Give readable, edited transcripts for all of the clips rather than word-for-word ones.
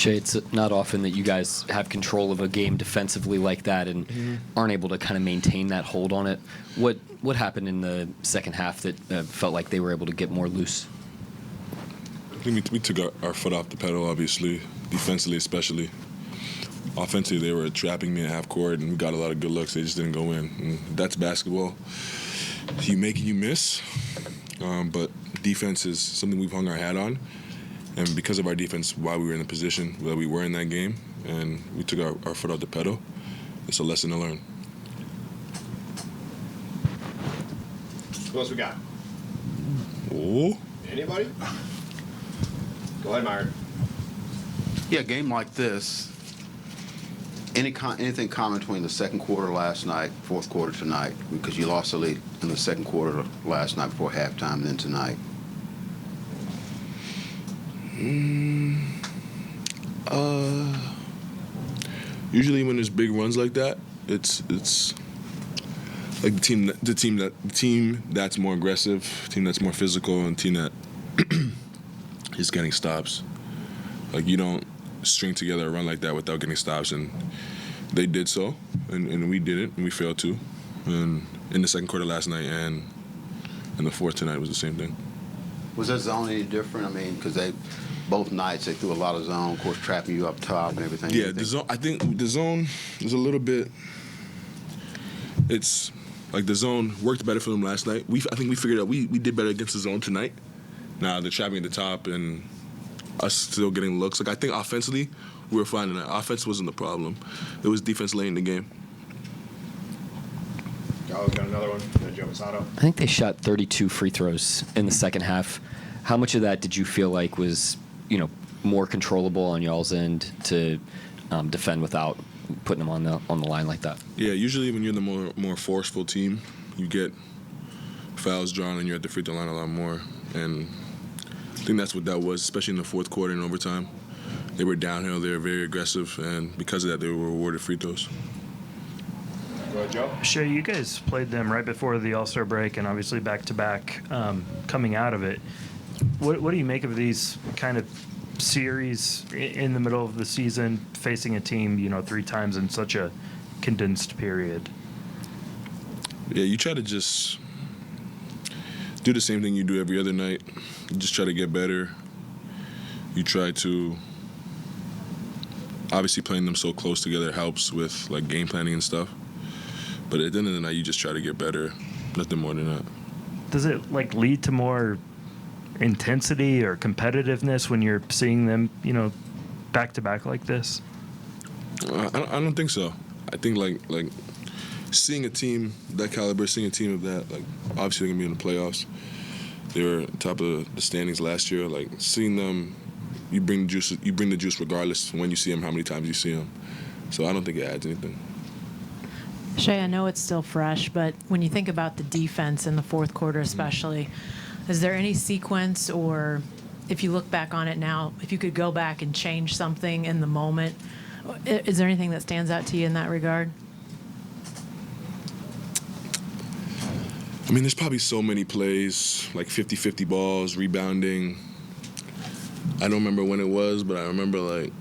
Shai, it's not often that you guys have control of a game defensively like that and aren't able to kind of maintain that hold on it. What happened in the second half that felt like they were able to get more loose? I think we took our foot off the pedal, obviously, defensively especially. Offensively, they were trapping me at half court, and we got a lot of good looks. They just didn't go in. And that's basketball. You make and you miss, but defense is something we've hung our hat on. And because of our defense, why we were in the position that we were in that game, and we took our foot off the pedal, it's a lesson to learn. Who else we got? Oh. Anybody? Go ahead, Myron. Yeah, a game like this, anything common between the second quarter last night, fourth quarter tonight, because you lost the lead in the second quarter last night before halftime, then tonight? Usually when there's big runs like that, it's like the team that's more aggressive, team that's more physical, and team that is getting stops. Like, you don't string together a run like that without getting stops, and they did so, and we didn't, and we failed to. And in the second quarter last night and in the fourth tonight was the same thing. Was that zone any different? I mean, because both nights they threw a lot of zone, of course, trapping you up top and everything. Yeah, the zone. I think the zone is a little bit. It's like the zone worked better for them last night. I think we figured out we did better against the zone tonight. Now they're trapping at the top and us still getting looks. Like, I think offensively we were fine tonight. Offense wasn't the problem. It was defense late in the game. Gallo's got another one. Joe Masato. I think they shot 32 free throws in the second half. How much of that did you feel like was, more controllable on y'all's end to defend without putting them on the line like that? Yeah, usually when you're the more forceful team, you get fouls drawn and you're at the free throw line a lot more. And I think that's what that was, especially in the fourth quarter and overtime. They were downhill, they were very aggressive, and because of that, they were rewarded free throws. Go ahead, Joe. Shai, you guys played them right before the All-Star break and obviously back-to-back coming out of it. What do you make of these kind of series in the middle of the season, facing a team, 3 times in such a condensed period? Yeah, you try to just do the same thing you do every other night. You just try to get better. You try to, obviously playing them so close together helps with like game planning and stuff. But at the end of the night, you just try to get better. Nothing more than that. Does it lead to more intensity or competitiveness when you're seeing them, back to back like this? I don't think so. I think like seeing a team that caliber, seeing a team of that, like obviously they're gonna be in the playoffs. They were top of the standings last year. Like seeing them, you bring the juice regardless when you see them, how many times you see them. So I don't think it adds anything. Shai, I know it's still fresh, but when you think about the defense in the fourth quarter especially, is there any sequence, or if you look back on it now, if you could go back and change something in the moment, is there anything that stands out to you in that regard? I mean, there's probably so many plays, like 50-50 balls, rebounding. I don't remember when it was, but I remember, like,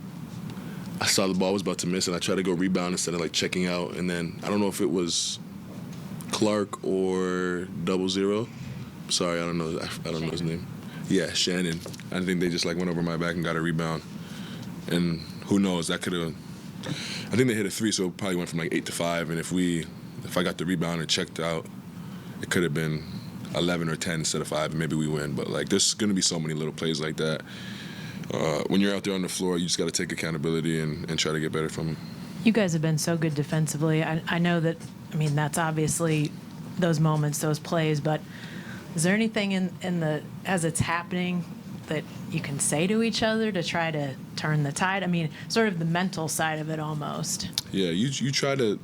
I saw the ball was about to miss, and I tried to go rebound instead of, like, checking out. And then I don't know if it was Clark or 00. Sorry, I don't know his name. Yeah, Shannon. I think they just, like, went over my back and got a rebound. And who knows, that could have – I think they hit a 3, so it probably went from, like, 8 to 5. And if I got the rebound and checked out, it could have been 11 or 10 instead of 5, and maybe we win. But, like, there's going to be so many little plays like that. When you're out there on the floor, you just got to take accountability and try to get better from it. You guys have been so good defensively. I know that, that's obviously those moments, those plays, but is there anything in the as it's happening that you can say to each other to try to turn the tide? Sort of the mental side of it almost. Yeah, you try to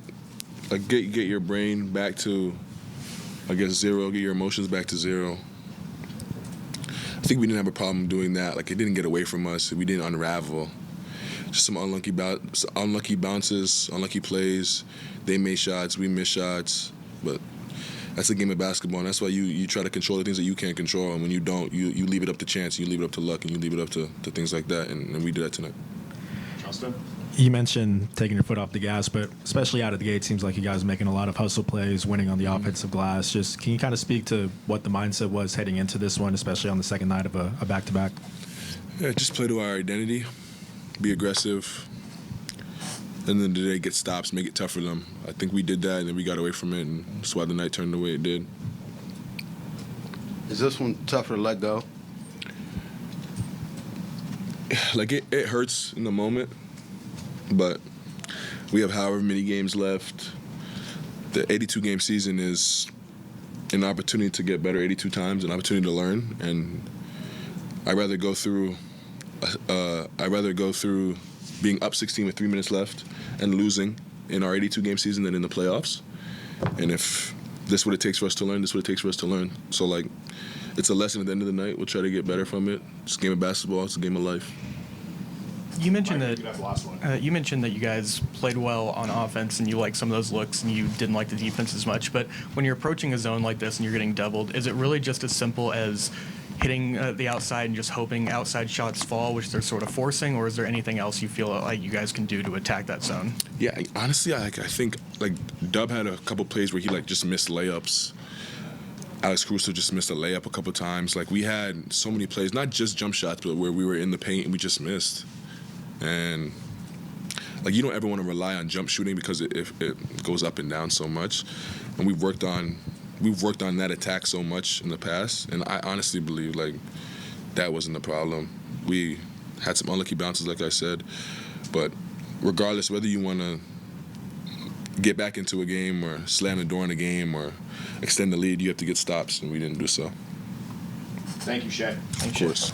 like get your brain back to, I guess, 0, get your emotions back to 0. I think we didn't have a problem doing that. Like, it didn't get away from us. We didn't unravel. Just some unlucky bounces, unlucky plays. They made shots, we missed shots. But that's a game of basketball, and that's why you try to control the things that you can't control. And when you don't, you leave it up to chance, you leave it up to luck, and you leave it up to things like that. And we did that tonight. Justin? You mentioned taking your foot off the gas, but especially out of the gate, seems like you guys are making a lot of hustle plays, winning on the offensive glass. Just can you kind of speak to what the mindset was heading into this one, especially on the second night of a back-to-back? Yeah, just play to our identity, be aggressive, and then the day get stops, make it tough for them. I think we did that, and then we got away from it, and that's why the night turned the way it did. Is this one tougher to let go? Like, it hurts in the moment, but we have however many games left. The 82-game season is an opportunity to get better 82 times, an opportunity to learn, and I'd rather go through being up 16 with 3 minutes left and losing in our 82-game season than in the playoffs. And if this is what it takes for us to learn, this is what it takes for us to learn. So, like, it's a lesson at the end of the night. We'll try to get better from it. It's a game of basketball. It's a game of life. You mentioned Mike, that you can have the last one. you mentioned that you guys played well on offense and you liked some of those looks and you didn't like the defense as much. But when you're approaching a zone like this and you're getting doubled, is it really just as simple as hitting the outside and just hoping outside shots fall, which they're sort of forcing, or is there anything else you feel like you guys can do to attack that zone? Yeah, honestly, I think like Dub had a couple plays where he like just missed layups. Alex Caruso just missed a layup a couple times. Like, we had so many plays, not just jump shots, but where we were in the paint and we just missed. And like, you don't ever want to rely on jump shooting because it goes up and down so much. And we've worked on that attack so much in the past, and I honestly believe like that wasn't the problem. We had some unlucky bounces, like I said, but regardless, whether you want to get back into a game or slam the door in a game or extend the lead, you have to get stops, and we didn't do so. Thank you, Shai. Of course.